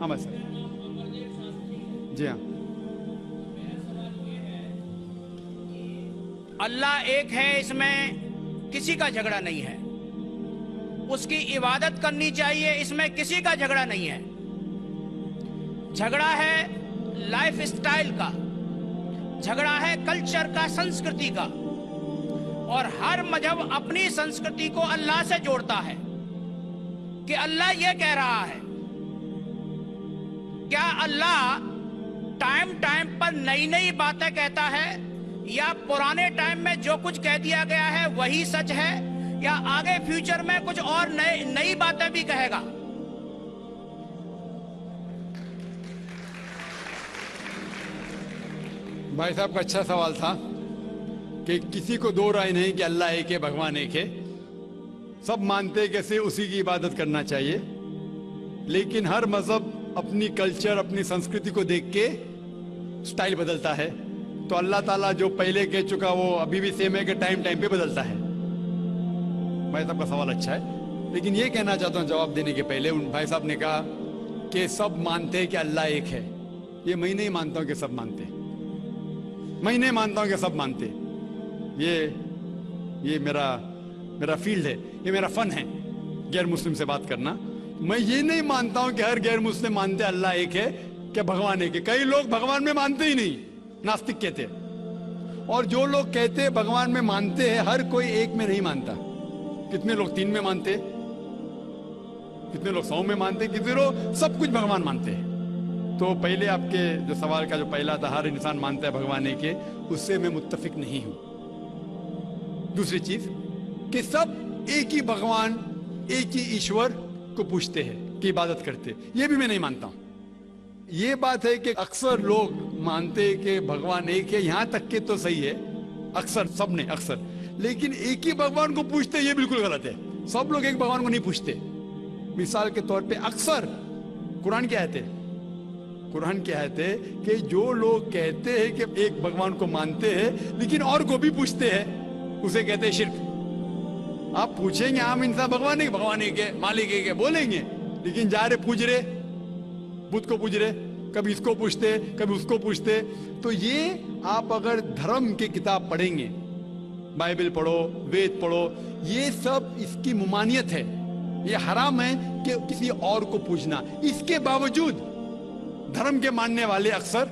احمد سر. جی ہاں. اللہ ایک ہے، اس میں کسی کا جھگڑا نہیں ہے. اس کی عبادت کرنی چاہیے، اس میں کسی کا جھگڑا نہیں ہے. جھگڑا ہے لائف اسٹائل کا، جھگڑا ہے کلچر کا، سنسکرتی کا. اور ہر مذہب اپنی سنسکرتی کو اللہ سے جوڑتا ہے کہ اللہ یہ کہہ رہا ہے. کیا اللہ ٹائم پر نئی نئی باتیں کہتا ہے، یا پرانے ٹائم میں جو کچھ کہہ دیا گیا ہے وہی سچ ہے، یا آگے فیوچر میں کچھ اور نئی باتیں بھی کہے گا؟ بھائی صاحب کا اچھا سوال تھا کہ کسی کو دو رائے نہیں کہ اللہ ایک ہے، بھگوان ایک ہے. سب مانتے کیسے اسی کی عبادت کرنا چاہیے، لیکن ہر مذہب اپنی کلچر، اپنی سنسکرتی کو دیکھ کے سٹائل بدلتا ہے. تو اللہ تعالیٰ جو پہلے کہہ چکا وہ ابھی بھی سیم ہے کہ ٹائم پہ بدلتا ہے. بھائی صاحب کا سوال اچھا ہے، لیکن یہ کہنا چاہتا ہوں جواب دینے کے پہلے. ان بھائی صاحب نے کہا کہ سب مانتے ہیں کہ اللہ ایک ہے. یہ میں نہیں مانتا ہوں کہ سب مانتے، میں نہیں مانتا ہوں کہ سب مانتے. یہ میرا فیلڈ ہے، یہ میرا فن ہے غیر مسلم سے بات کرنا. میں یہ نہیں مانتا ہوں کہ ہر غیر مسلم مانتے اللہ ایک ہے، کہ بھگوان ایک ہے. کئی لوگ بھگوان میں مانتے ہی نہیں، ناستک کہتے. اور جو لوگ کہتے بھگوان میں مانتے ہیں، ہر کوئی ایک میں نہیں مانتا. کتنے لوگ 3 میں مانتے، کتنے لوگ 100 میں مانتے، کتنے لوگ سب کچھ بھگوان مانتے ہیں. تو پہلے آپ کے جو سوال کا جو پہلا تھا، ہر انسان مانتا ہے بھگوان ایک ہے، اس سے میں متفق نہیں ہوں. دوسری چیز کہ سب ایک ہی بھگوان، ایک ہی ایشور کو پوجتے ہیں، کی عبادت کرتے، یہ بھی میں نہیں مانتا ہوں. یہ بات ہے کہ اکثر لوگ مانتے کہ بھگوان ایک ہے، یہاں تک کہ تو صحیح ہے، اکثر، سب نے اکثر. لیکن ایک ہی بھگوان کو پوجتے یہ بالکل غلط ہے. سب لوگ ایک بھگوان کو نہیں پوجتے. مثال کے طور پہ اکثر قرآن کی آیت ہے، قرآن کی آیت ہے کہ جو لوگ کہتے ہیں کہ ایک بھگوان کو مانتے ہیں لیکن اور کو بھی پوجتے ہیں، اسے کہتے ہیں شرک. آپ پوچھیں گے عام انسان بھگوان ایک ہے، مالک ایک ہے بولیں گے، لیکن جا رہے پوج رہے، بدھ کو پوج رہے، کبھی اس کو پوچھتے کبھی اس کو پوچھتے. تو یہ آپ اگر دھرم کی کتاب پڑھیں گے، بائبل پڑھو، وید پڑھو، یہ سب اس کی ممانعت ہے. یہ حرام ہے کہ کسی اور کو پوجنا. اس کے باوجود دھرم کے ماننے والے اکثر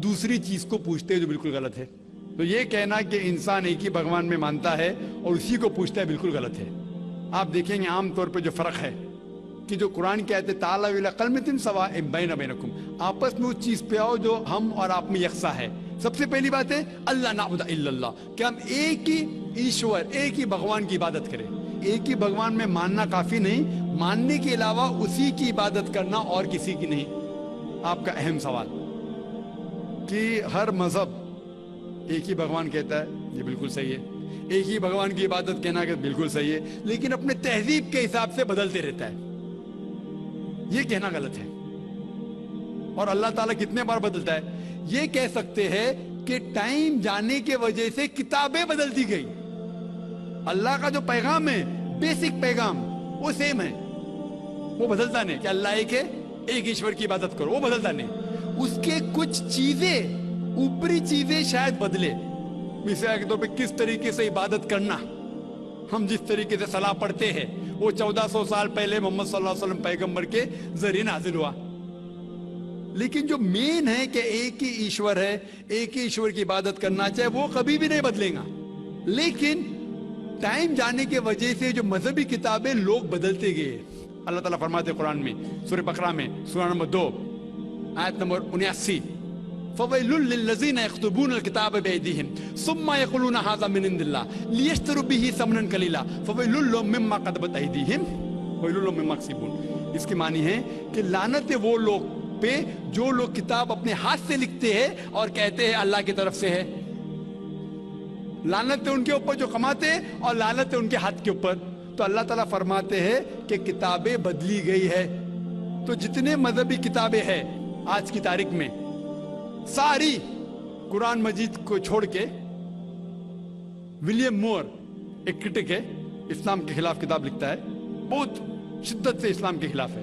دوسری چیز کو پوجتے ہیں جو بالکل غلط ہے. تو یہ کہنا کہ انسان ایک ہی بھگوان میں مانتا ہے اور اسی کو پوجتا ہے بالکل غلط ہے. آپ دیکھیں گے عام طور پہ جو فرق ہے کہ جو قرآن کہتے تعالیٰ الی کلمۃ سواء بین بینکم، آپس میں اس چیز پہ آؤ جو ہم اور آپ میں یکساں ہے. سب سے پہلی بات ہے اللہ نعبد الا اللہ، کہ ہم ایک ہی ایشور، ایک ہی بھگوان کی عبادت کریں. ایک ہی بھگوان میں ماننا کافی نہیں، ماننے کے علاوہ اسی کی عبادت کرنا اور کسی کی نہیں. آپ کا اہم سوال کہ ہر مذہب ایک ہی بھگوان کہتا ہے، یہ بالکل صحیح ہے. ایک ہی بھگوان کی عبادت کہنا کہ بالکل صحیح ہے، لیکن اپنے تہذیب کے حساب سے بدلتے رہتا ہے، یہ کہنا غلط ہے. اور اللہ تعالیٰ کتنے بار بدلتا ہے؟ یہ کہہ سکتے ہیں کہ ٹائم جانے کی وجہ سے کتابیں بدلتی گئی. اللہ کا جو پیغام ہے، بیسک پیغام، وہ سیم ہے، وہ بدلتا نہیں. کہ اللہ ایک ہے، ایک ایشور کی عبادت کرو، وہ بدلتا نہیں. اس کے کچھ چیزیں، اوپری چیزیں شاید بدلے. مثال کے طور پہ کس طریقے سے عبادت کرنا، ہم جس طریقے سے صلاح پڑھتے ہیں وہ 1400 سال پہلے محمد صلی اللہ علیہ وسلم پیغمبر کے ذریعے نازل ہوا. لیکن جو مین ہے کہ ایک ہی ایشور ہے، ایک ہی ایشور کی عبادت کرنا چاہے، وہ کبھی بھی نہیں بدلے گا. لیکن ٹائم جانے کے وجہ سے جو مذہبی کتابیں لوگ بدلتے گئے. اللہ تعالیٰ فرماتے قرآن میں سورہ بقرہ میں سورہ نمبر 2 آیت نمبر 79، فَوَيْلٌ لِّلَّذِينَ يَكْتُبُونَ الْكِتَابَ بِأَيْدِيهِمْ ثُمَّ يَقُولُونَ هَٰذَا مِنْ عِندِ اللَّهِ لِيَشْتَرُوا بِهِ ثَمَنًا قَلِيلًا فَوَيْلٌ لَّهُم مِّمَّا كَتَبَتْ أَيْدِيهِمْ وَوَيْلٌ لَّهُم مِّمَّا يَكْسِبُونَ. اس کی معنی ہے کہ لعنت ہے وہ لوگ پہ جو لوگ کتاب اپنے ہاتھ سے لکھتے ہیں اور کہتے ہیں اللہ کی طرف سے ہے. لعنت ہے ان کے اوپر جو کماتے ہیں، اور لعنت ہے ان کے ہاتھ کے اوپر. تو اللہ تعالیٰ فرماتے ہیں کہ کتابیں بدلی گئی ہے. تو جتنے مذہبی کتابیں ہیں آج کی تاریخ میں، ساری قرآن مجید کو چھوڑ کے، ولیم مور ایک کرٹک ہے، اسلام کے خلاف کتاب لکھتا ہے، بہت شدت سے اسلام کے خلاف ہے.